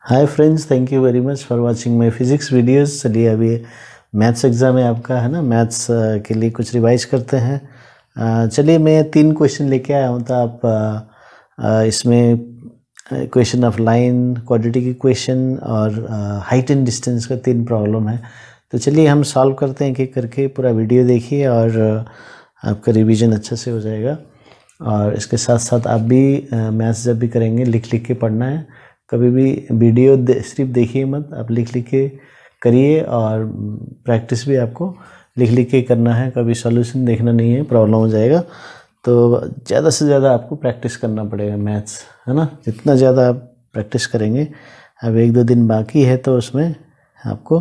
Hi friends, thank you very much for watching my physics videos. चलिए अभी maths exam है आपका, है ना। मैथ्स के लिए कुछ रिवाइज करते हैं। चलिए मैं 3 क्वेश्चन लेके आया हूँ, तो आप इसमें question of line, quadratic equation और हाइट एंड डिस्टेंस का 3 प्रॉब्लम है। तो चलिए हम सॉल्व करते हैं एक एक करके। पूरा वीडियो देखिए और आपका रिवीजन अच्छे से हो जाएगा। और इसके साथ साथ आप भी मैथ्स जब भी करेंगे लिख लिख के पढ़ना है। कभी भी वीडियो सिर्फ देखिए मत, आप लिख लिख के करिए। और प्रैक्टिस भी आपको लिख लिख के करना है, कभी सॉल्यूशन देखना नहीं है, प्रॉब्लम हो जाएगा। तो ज़्यादा से ज़्यादा आपको प्रैक्टिस करना पड़ेगा मैथ्स, है ना। जितना ज़्यादा आप प्रैक्टिस करेंगे, अब 1-2 दिन बाकी है तो उसमें आपको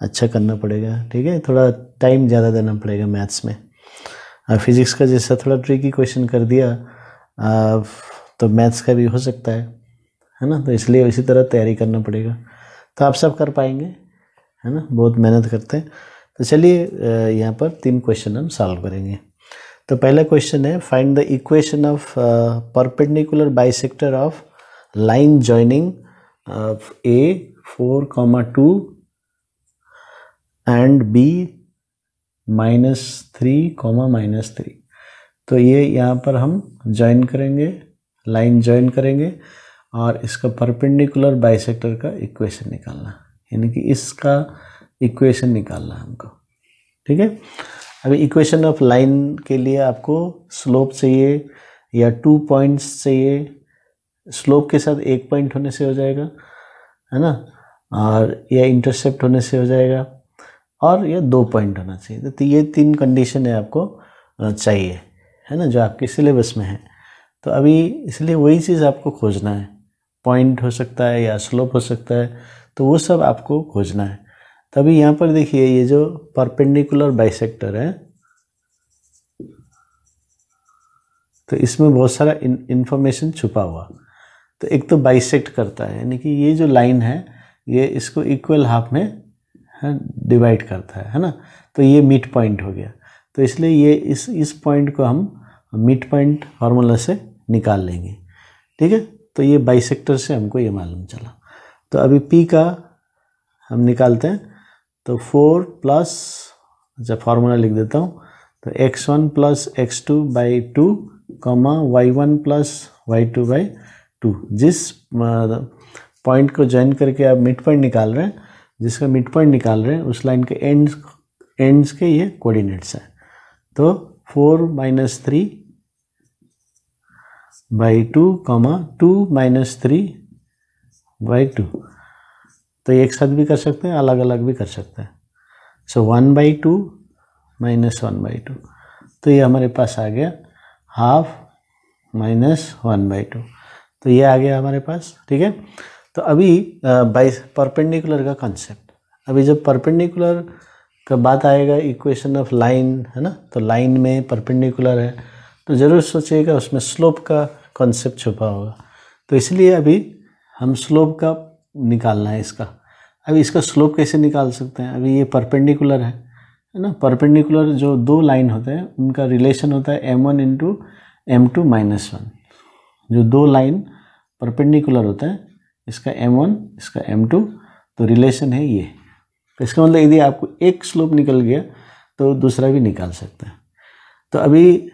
अच्छा करना पड़ेगा, ठीक है। थोड़ा टाइम ज़्यादा देना पड़ेगा मैथ्स में। फिज़िक्स का जैसा थोड़ा ट्रिकी क्वेश्चन कर दिया तो मैथ्स का भी हो सकता है ना। तो इसलिए इसी तरह तैयारी करना पड़ेगा, तो आप सब कर पाएंगे, है ना। बहुत मेहनत करते हैं। तो चलिए यहाँ पर 3 क्वेश्चन हम सॉल्व करेंगे। तो पहला क्वेश्चन है, find the equation of perpendicular bisector of line joining A 4,2 and B -3, तो ये यहाँ पर हम ज्वाइन करेंगे, लाइन ज्वाइन करेंगे और इसका परपेंडिकुलर बाइसेक्टर का इक्वेशन निकालना, यानी कि इसका इक्वेशन निकालना हमको, ठीक है। अभी इक्वेशन ऑफ लाइन के लिए आपको स्लोप चाहिए या 2 पॉइंट्स चाहिए। स्लोप के साथ 1 पॉइंट होने से हो जाएगा, है ना, और या इंटरसेप्ट होने से हो जाएगा, और ये 2 पॉइंट होना चाहिए। तो ये 3 कंडीशन है आपको चाहिए, है ना, जो आपके सिलेबस में है। तो अभी इसलिए वही चीज़ आपको खोजना है। पॉइंट हो सकता है या स्लोप हो सकता है, तो वो सब आपको खोजना है। तभी यहाँ पर देखिए, ये जो परपेंडिकुलर बाइसेक्टर है, तो इसमें बहुत सारा इंफॉर्मेशन छुपा हुआ। तो एक तो बाइसेक्ट करता है, यानी कि ये जो लाइन है ये इसको इक्वल हाफ में डिवाइड करता है ना। तो ये मिड पॉइंट हो गया। तो इसलिए ये इस पॉइंट को हम मिड पॉइंट फार्मूला से निकाल लेंगे, ठीक है। तो ये बाइसेक्टर से हमको ये मालूम चला। तो अभी P का हम निकालते हैं। तो 4 प्लस, जब फार्मूला लिख देता हूँ, तो x1 plus x2/2, y1 plus y2/2। जिस पॉइंट को ज्वाइन करके आप मिड पॉइंट निकाल रहे हैं, जिसका मिड पॉइंट निकाल रहे हैं, उस लाइन के एंड्स के ये कोऑर्डिनेट्स हैं। तो 4 - 3/2, 2 - 3/2। तो ये एक साथ भी कर सकते हैं, अलग अलग भी कर सकते हैं। सो 1/2 - 1/2, तो ये हमारे पास आ गया हाफ -1/2। तो ये आ गया हमारे पास, ठीक है। तो अभी परपेंडिकुलर का कॉन्सेप्ट, अभी जब परपेंडिकुलर का बात आएगा, इक्वेशन ऑफ लाइन, है ना, तो लाइन में परपेंडिकुलर है, तो ज़रूर सोचिएगा उसमें स्लोप का कॉन्सेप्ट छुपा होगा। तो इसलिए अभी हम स्लोप का निकालना है इसका। अभी इसका स्लोप कैसे निकाल सकते हैं? अभी ये परपेंडिकुलर है ना। परपेंडिकुलर जो 2 लाइन होते हैं उनका रिलेशन होता है m1 × m2 - 1। जो 2 लाइन परपेंडिकुलर होते हैं, इसका m1, इसका m2, तो रिलेशन है ये। तो इसका मतलब यदि आपको एक स्लोप निकल गया तो दूसरा भी निकाल सकते हैं। तो अभी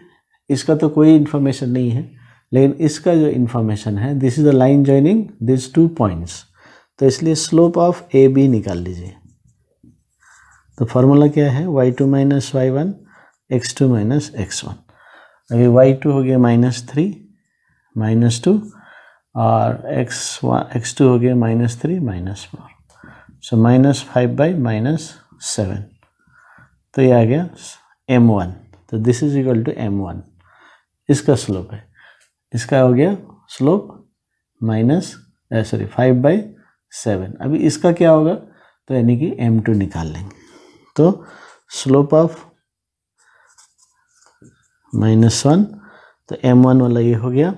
इसका तो कोई इन्फॉर्मेशन नहीं है, लेकिन इसका जो इन्फॉर्मेशन है, this is the line joining this 2 points. तो इसलिए स्लोप ऑफ ए बी निकाल लीजिए। तो फार्मूला क्या है? y2 - y1, x2 - x1। अभी y2 हो गया -3 -2 और x2 हो गया -3 -4। सो -5/-7। तो ये आ गया m1। तो this is equal to m1, इसका स्लोप है। इसका हो गया स्लोप 5/7। अभी इसका क्या होगा? तो यानी कि m2 निकाल लेंगे। तो स्लोप ऑफ -1, तो m1 वाला ये हो गया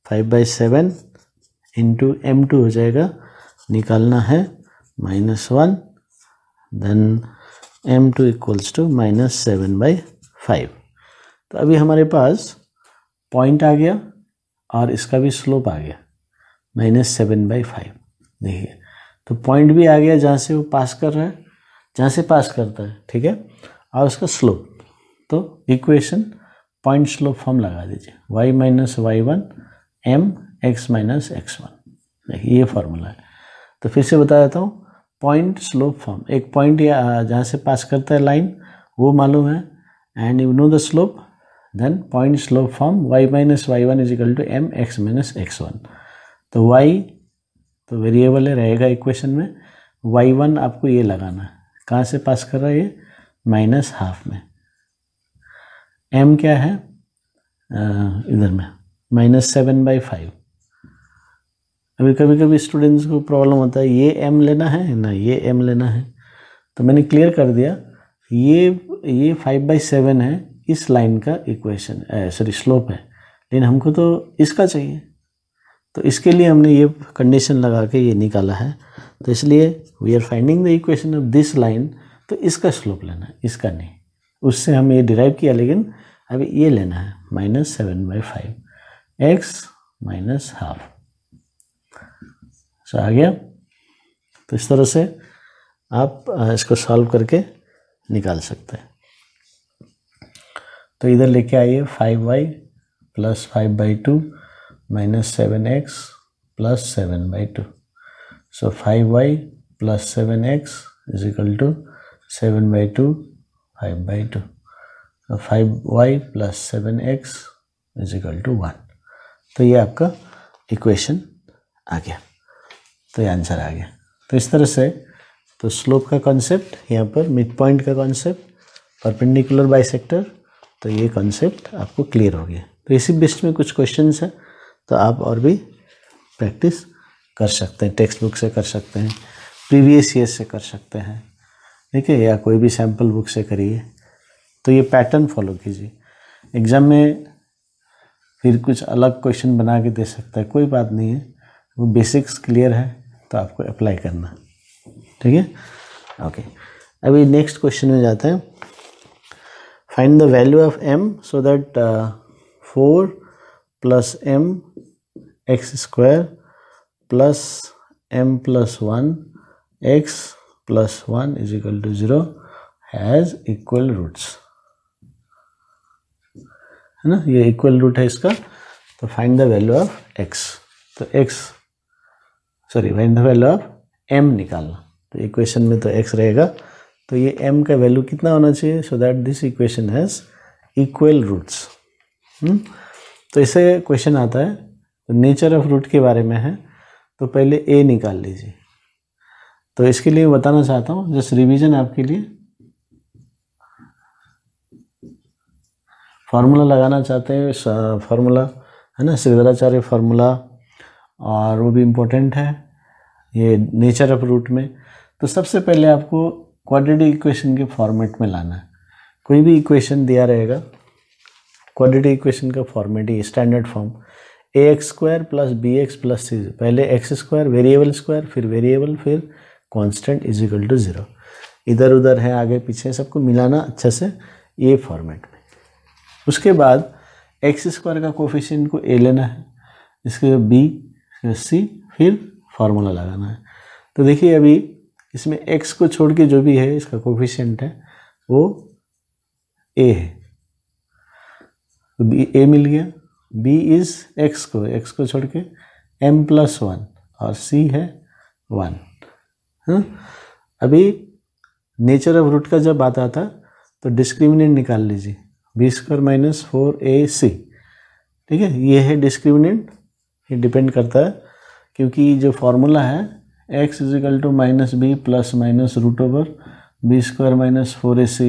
5/7 इंटू m2 हो जाएगा, निकालना है -1, देन m2 इक्वल्स टू -7/5। तो अभी हमारे पास पॉइंट आ गया और इसका भी स्लोप आ गया -7/5। देखिए तो पॉइंट भी आ गया जहाँ से वो पास कर रहा है, जहाँ से पास करता है, ठीक है, और उसका स्लोप। तो इक्वेशन पॉइंट स्लोप फॉर्म लगा दीजिए, y minus y one m x minus x one. देखिए ये फॉर्मूला है। तो फिर से बता देता हूँ, पॉइंट स्लोप फॉर्म, एक पॉइंट या जहाँ से पास करता है लाइन वो मालूम है, and you know the slope, then point slope form y minus y one is equal to m x minus x one. तो y तो वेरिएबल है, रहेगा इक्वेशन में, y1 आपको ये लगाना है, कहाँ से पास कर रहा है ये, माइनस हाफ में। m क्या है इधर में -7/5। अभी कभी कभी स्टूडेंट्स को प्रॉब्लम होता है, ये m लेना है ना ये m लेना है, तो मैंने क्लियर कर दिया, ये 5/7 है इस लाइन का इक्वेशन, सॉरी स्लोप है, लेकिन हमको तो इसका चाहिए, तो इसके लिए हमने ये कंडीशन लगा के ये निकाला है। तो इसलिए we are finding the equation of this line, तो इसका स्लोप लेना है, इसका नहीं, उससे हम ये डिराइव किया, लेकिन अभी ये लेना है -7/5 एक्स माइनस हाफ। सो आ गया। तो इस तरह से आप इसको सॉल्व करके निकाल सकते हैं। तो इधर लेके आइए 5y plus 5/2 minus 7x plus 7/2। So 5y plus 7x is equal to 7/2 5/2। तो 5y plus 7x is equal to 1। तो ये आपका इक्वेशन आ गया, तो ये आंसर आ गया। तो इस तरह से तो स्लोप का कॉन्सेप्ट, यहाँ पर मिड पॉइंट का कॉन्सेप्ट, परपेंडिकुलर बाइसेक्टर, तो ये कॉन्सेप्ट आपको क्लियर हो गया। तो इसी बेस्ड में कुछ क्वेश्चंस हैं, तो आप और भी प्रैक्टिस कर सकते हैं, टेक्स्ट बुक से कर सकते हैं, प्रीवियस ईयर से कर सकते हैं, ठीक है, या कोई भी सैम्पल बुक से करिए। तो ये पैटर्न फॉलो कीजिए, एग्ज़ाम में फिर कुछ अलग क्वेश्चन बना के दे सकता है, कोई बात नहीं है, वो बेसिक्स क्लियर है तो आपको अप्लाई करना, ठीक है। ओके, अभी नेक्स्ट क्वेश्चन में जाते हैं। Find the value of m so that 4 plus m x square plus m plus 1 x plus 1 is equal to 0 has equal roots, है ना, ये इक्वल रूट है इसका। तो find the value of x, तो find the value of m निकालना। तो equation में तो x रहेगा, तो ये m का वैल्यू कितना होना चाहिए, so that this equation has equal roots. तो इसे क्वेश्चन आता है, तो नेचर ऑफ रूट के बारे में है, तो पहले a निकाल लीजिए। तो इसके लिए मैं बताना चाहता हूँ, जस्ट रिवीजन आपके लिए, फार्मूला लगाना चाहते हैं, फार्मूला है ना, श्रीधराचार्य फार्मूला, और वो भी इम्पोर्टेंट है ये नेचर ऑफ रूट में। तो सबसे पहले आपको क्वाड्रेटिक इक्वेशन के फॉर्मेट में लाना है। कोई भी इक्वेशन दिया रहेगा, क्वाड्रेटिक इक्वेशन का फॉर्मेट ही standard form, ax² plus bx plus c, पहले x² वेरिएबल स्क्वायर, फिर वेरिएबल, फिर कांस्टेंट इज इक्वल टू 0, इधर उधर है आगे पीछे सबको मिलाना अच्छे से ये फॉर्मेट में। उसके बाद x² का कोफिशिएंट को a लेना है, इसके b फिर c, फिर फार्मूला लगाना है। तो देखिए अभी इसमें x को छोड़ के जो भी है इसका कोफिशिएंट है वो a है, तो a मिल गया, b इज x को छोड़ के m प्लस 1 और c है 1। हाँ, अभी नेचर ऑफ रूट का जब आता था तो डिस्क्रिमिनेंट निकाल लीजिए, b² माइनस 4ac, ठीक है, ये है डिस्क्रिमिनेंट, ये डिपेंड करता है क्योंकि जो फॉर्मूला है x is equal to minus b plus minus root over b² minus 4ac,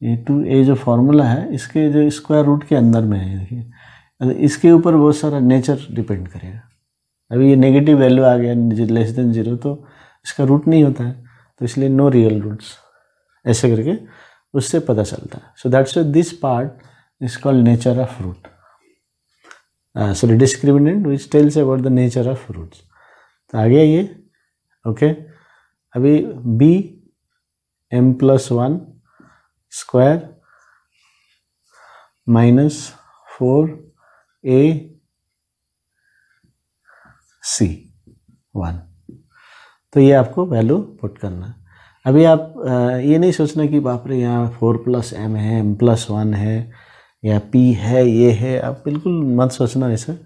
ये 2a जो फॉर्मूला है इसके जो स्क्वायर रूट के अंदर में है, देखिए इसके ऊपर बहुत सारा नेचर डिपेंड करेगा। अभी ये नेगेटिव वैल्यू आ गया लेस देन 0, तो इसका रूट नहीं होता है, तो इसलिए नो रियल रूट्स, ऐसे करके उससे पता चलता है। So that's this part is called nature of root, sorry discriminant which tells about the nature of roots. तो आ गया ये, ओके। अभी b m plus 1 square minus 4ac 1, तो ये आपको वैल्यू पुट करना है। अभी आप ये नहीं सोचना कि बाप रे यहाँ 4+m है, m+1 है या p है, ये है, आप बिल्कुल मत सोचना ऐसा।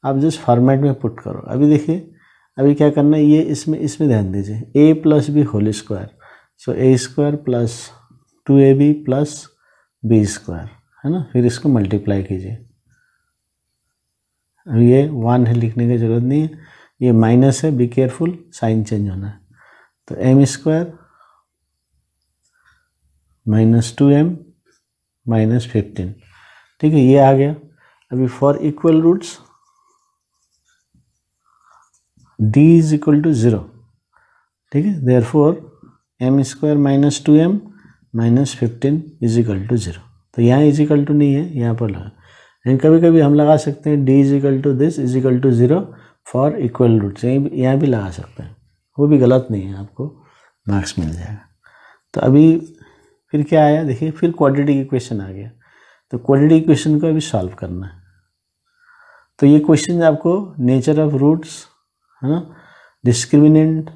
आप जिस फॉर्मेट में पुट करो। अभी देखिए अभी क्या करना है, ये इसमें ध्यान दीजिए, a+b² सो a² + 2ab + b², है ना। फिर इसको मल्टीप्लाई कीजिए। अब ये 1 है, लिखने की ज़रूरत नहीं है, ये माइनस है, बी केयरफुल, साइन चेंज होना है। तो m² - 2m - 15, ठीक है, ये आ गया। अभी फॉर इक्वल रूट्स d = 0, ठीक है, देयरफॉर m² - 2m - 15 = 0। तो यहाँ इजिकल टू नहीं है, यहाँ पर लगा। एंड कभी कभी हम लगा सकते हैं d = 0 फॉर इक्वल रूट्स, यहाँ भी लगा सकते हैं, वो भी गलत नहीं है, आपको मार्क्स मिल जाएगा। तो अभी फिर क्या आया देखिए, फिर क्वाड्रेटिक इक्वेशन आ गया। तो क्वाड्रेटिक इक्वेशन को अभी सॉल्व करना है। तो ये क्वेश्चन आपको नेचर ऑफ रूट्स, है ना, डिस्क्रिमिनेंट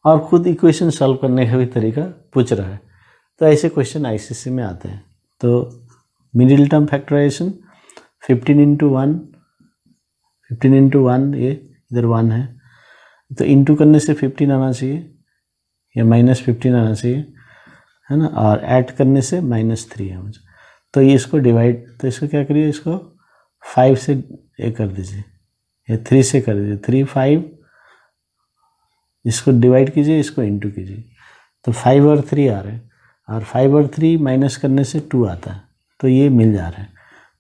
और खुद इक्वेशन सॉल्व करने का भी तरीका पूछ रहा है। तो ऐसे क्वेश्चन आईसीएसई में आते हैं। तो मिडिल टर्म फैक्टराइजेशन 15 × 1, ये इधर 1 है, तो इंटू करने से 15 आना चाहिए या -15 आना चाहिए, है ना, और ऐड करने से -3 है मुझे। तो ये इसको डिवाइड, तो इसको क्या करिए, इसको 5 से ये कर दीजिए या 3 से कर दीजिए, 3 5, इसको डिवाइड कीजिए, इसको इंटू कीजिए। तो 5 और 3 आ रहे हैं, और 5 और 3 माइनस करने से 2 आता है, तो ये मिल जा रहा है।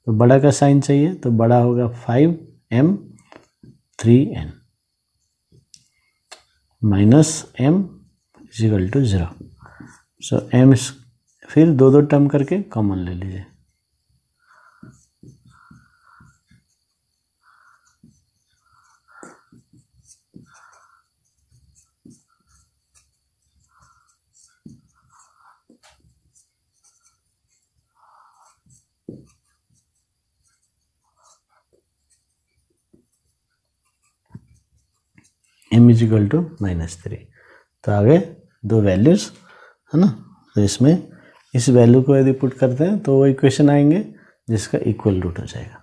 तो बड़ा का साइन चाहिए, तो बड़ा होगा 5m 3n -m = 0। सो m, फिर दो टर्म करके कॉमन ले लीजिए। m = -3, तो आगे दो वैल्यूज़, है ना। तो इसमें इस वैल्यू को यदि पुट करते हैं तो वो इक्वेशन आएंगे जिसका इक्वल रूट हो जाएगा।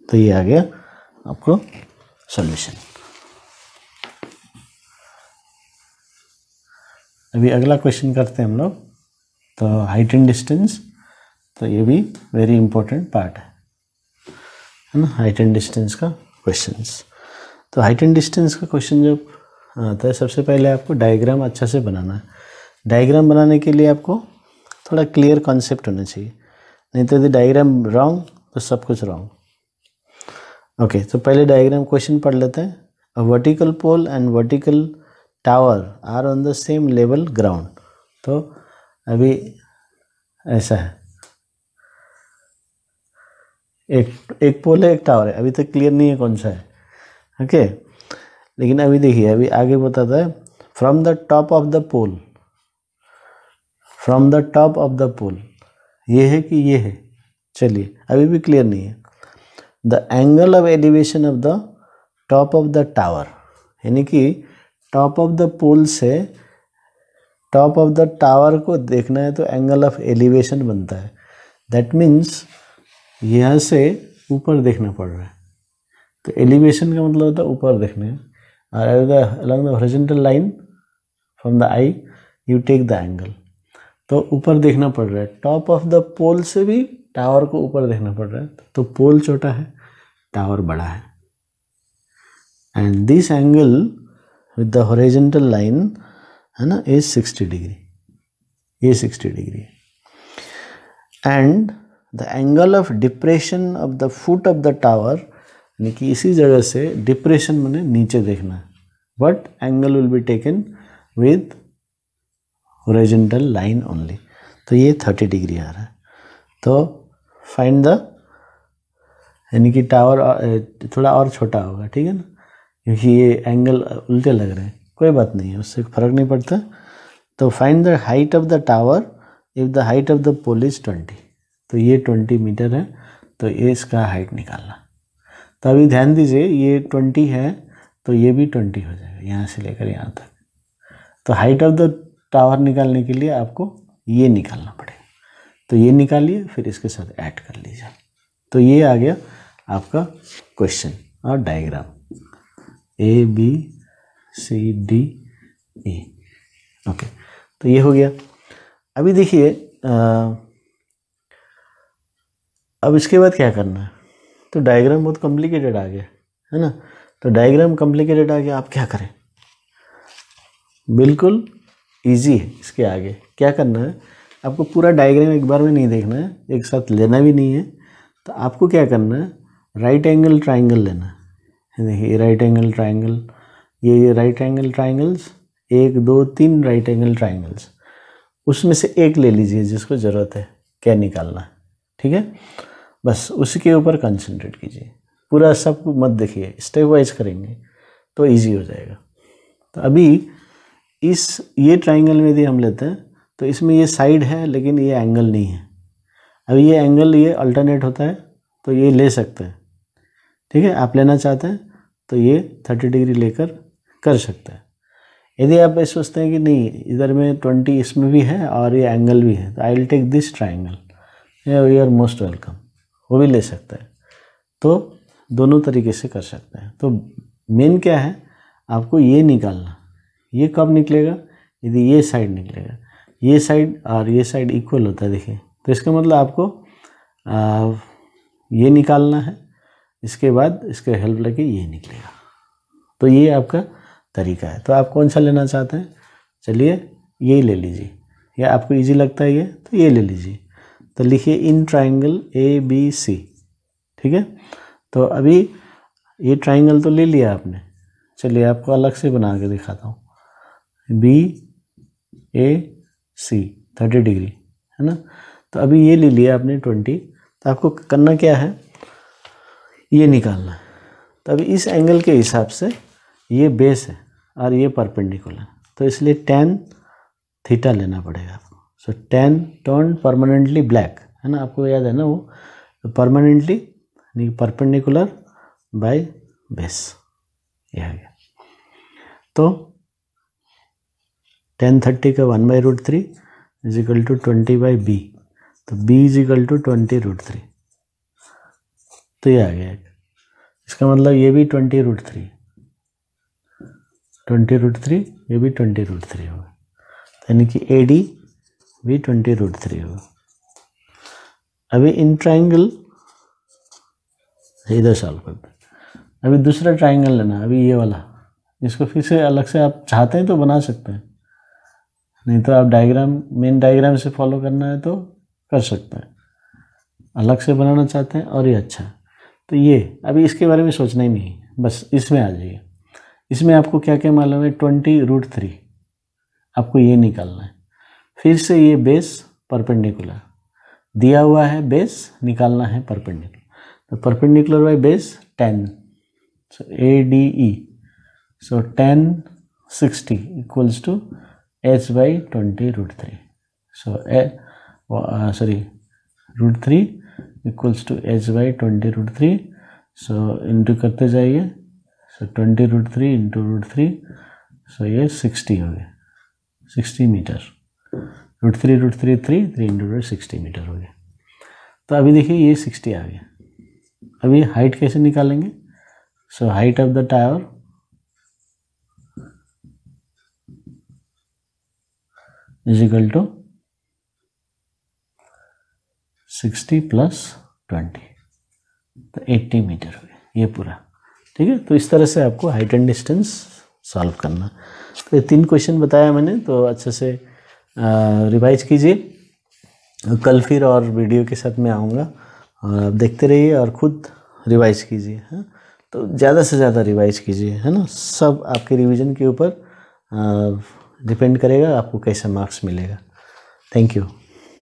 तो ये आ गया आपको सॉल्यूशन। अभी अगला क्वेश्चन करते हैं हम लोग। तो हाइट एंड डिस्टेंस, तो ये भी वेरी इंपॉर्टेंट पार्ट है ना, हाइट एंड डिस्टेंस का क्वेश्चंस। तो हाइट एंड डिस्टेंस का क्वेश्चन जब आता है, सबसे पहले आपको डायग्राम अच्छा से बनाना है। डायग्राम बनाने के लिए आपको थोड़ा क्लियर कॉन्सेप्ट होना चाहिए, नहीं तो यदि डायग्राम रॉन्ग तो सब कुछ रॉन्ग। ओके, तो पहले डायग्राम क्वेश्चन पढ़ लेते हैं। A vertical pole and vertical tower are on the same level ground. तो अभी ऐसा है, एक पोल है, एक टावर है, अभी तक क्लियर नहीं है कौन सा है, ओके। लेकिन अभी देखिए, अभी आगे बताता है, from the top of the pole, from the top of the pole, ये है कि ये है, चलिए अभी भी क्लियर नहीं है। The angle of elevation of the top of the tower, यानी कि टॉप ऑफ द पोल से टॉप ऑफ द टावर को देखना है तो एंगल ऑफ एलिवेशन बनता है। दैट मीन्स यहाँ से ऊपर देखना पड़ रहा है, तो एलिवेशन का मतलब होता है ऊपर देखने। और along the horizontal line from the eye you take the angle, तो ऊपर देखना पड़ रहा है। टॉप ऑफ द पोल से भी टावर को ऊपर देखना पड़ रहा है, तो पोल छोटा है, टावर बड़ा है। And this angle with the horizontal line, है ना, इज 60 डिग्री, ये 60 डिग्री है। And the angle of depression of the foot of the tower, यानी कि इसी जगह से डिप्रेशन मैंने नीचे देखना है, but angle will be taken with horizontal line only. तो ये 30 डिग्री आ रहा है। तो फाइंड द, यानी कि टावर थोड़ा और छोटा होगा, ठीक है ना, क्योंकि ये एंगल उल्टे लग रहे हैं, कोई बात नहीं है, उससे फर्क नहीं पड़ता। तो find the height of the tower if the height of the pole is 20, तो ये 20 मीटर है, तो ये इसका हाइट निकालना। तो अभी ध्यान दीजिए, ये 20 है तो ये भी 20 हो जाएगा, यहाँ से लेकर यहाँ तक, तो हाइट ऑफ द टावर निकालने के लिए आपको ये निकालना पड़ेगा। तो ये निकालिए, फिर इसके साथ ऐड कर लीजिए। तो ये आ गया आपका क्वेश्चन और डायग्राम ABCDE। ओके, तो ये हो गया। अभी देखिए अब इसके बाद क्या करना है। तो डायग्राम बहुत कॉम्प्लिकेटेड आ गया है ना। तो डायग्राम कॉम्प्लिकेटेड आ गया, आप क्या करें, बिल्कुल इजी है। इसके आगे क्या करना है, आपको पूरा डायग्राम एक बार में नहीं देखना है, एक साथ लेना भी नहीं है। तो आपको क्या करना है, राइट एंगल ट्राइंगल लेना है। देखिए राइट एंगल ट्राइंगल, ये right angle triangles, 1 2 3 right angle triangles, उसमें से एक ले लीजिए जिसको ज़रूरत है, क्या निकालना है, ठीक है। बस उसी के ऊपर कंसंट्रेट कीजिए, पूरा सब मत देखिए, स्टेप वाइज करेंगे तो इजी हो जाएगा। तो अभी ये ट्राइंगल में यदि हम लेते हैं तो इसमें ये साइड है लेकिन ये एंगल नहीं है। अभी ये एंगल ये अल्टरनेट होता है तो ये ले सकते हैं, ठीक है। आप लेना चाहते हैं तो ये 30 डिग्री लेकर कर सकते हैं। यदि आप ये सोचते हैं कि नहीं इधर में 20 इसमें भी है और ये एंगल भी है, तो I will take this triangle, you are most welcome, वो भी ले सकते हैं। तो दोनों तरीके से कर सकते हैं। तो मेन क्या है, आपको ये निकालना, ये कब निकलेगा, यदि ये साइड निकलेगा, ये साइड और ये साइड इक्वल होता है। देखिए तो इसका मतलब आपको ये निकालना है, इसके बाद इसके हेल्प लेके ये निकलेगा। तो ये आपका तरीका है। तो आप कौन सा लेना चाहते हैं, चलिए यही ले लीजिए, या आपको इजी लगता है ये तो ये ले लीजिए। तो लिखिए इन ट्राइंगल ABC, ठीक है। तो अभी ये ट्राइंगल तो ले लिया आपने, चलिए आपको अलग से बना के दिखाता हूँ। BAC 30 डिग्री है ना। तो अभी ये ले लिया आपने 20। तो आपको करना क्या है, ये निकालना है। तो अभी इस एंगल के हिसाब से ये बेस है और ये परपेंडिकुलर, तो इसलिए tan थीटा लेना पड़ेगा आपको। सो tan टर्न परमानेंटली ब्लैक है ना, आपको याद है ना वो, परमानेंटली परपेंडिकुलर बाय बेस, ये आ गया। तो tan 30 का 1/√3 इज इक्वल टू 20/b, तो b इज इक्वल टू 20√3। तो ये आ गया। इसका मतलब ये भी 20√3, 20√3, ये भी 20√3 होगा, यानी कि AD भी 20√3 होगा। अभी इन ट्राइंगल इधर सॉल्व करते हैं। अभी दूसरा ट्राइंगल लेना, अभी ये वाला, इसको फिर से अलग से आप चाहते हैं तो बना सकते हैं, नहीं तो आप डायग्राम, मेन डायग्राम से फॉलो करना है तो कर सकते हैं। अलग से बनाना चाहते हैं और ये अच्छा है तो ये, अभी इसके बारे में सोचना ही नहीं, बस इसमें आ जाइए। इसमें आपको क्या क्या मालूम है, 20√3 आपको ये निकालना है। फिर से ये बेस परपेंडिकुलर दिया हुआ है, बेस निकालना है परपेंडिकुलर, तो perpendicular by base 10, so ADE, so tan 60 equals to h/20√3, so √3 equals to h/20√3, so into करते जाइए, सो 20√3 इंटू √3, सो ये 60 हो गया, 60 मीटर, √3 3 इंटू 60 मीटर हो गया। तो अभी देखिए ये 60 आ गया। अभी हाइट कैसे निकालेंगे, so height of the tower is equal to 60 plus 20, तो 80 मीटर हो गया ये पूरा, ठीक है। तो इस तरह से आपको हाइट एंड डिस्टेंस सॉल्व करना। तो ये 3 क्वेश्चन बताया मैंने, तो अच्छे से रिवाइज कीजिए। कल फिर और वीडियो के साथ मैं आऊँगा, और आप देखते रहिए और ख़ुद रिवाइज कीजिए, हाँ। तो ज़्यादा से ज़्यादा रिवाइज कीजिए, है ना। सब आपके रिवीजन के ऊपर डिपेंड करेगा आपको कैसा मार्क्स मिलेगा। Thank you.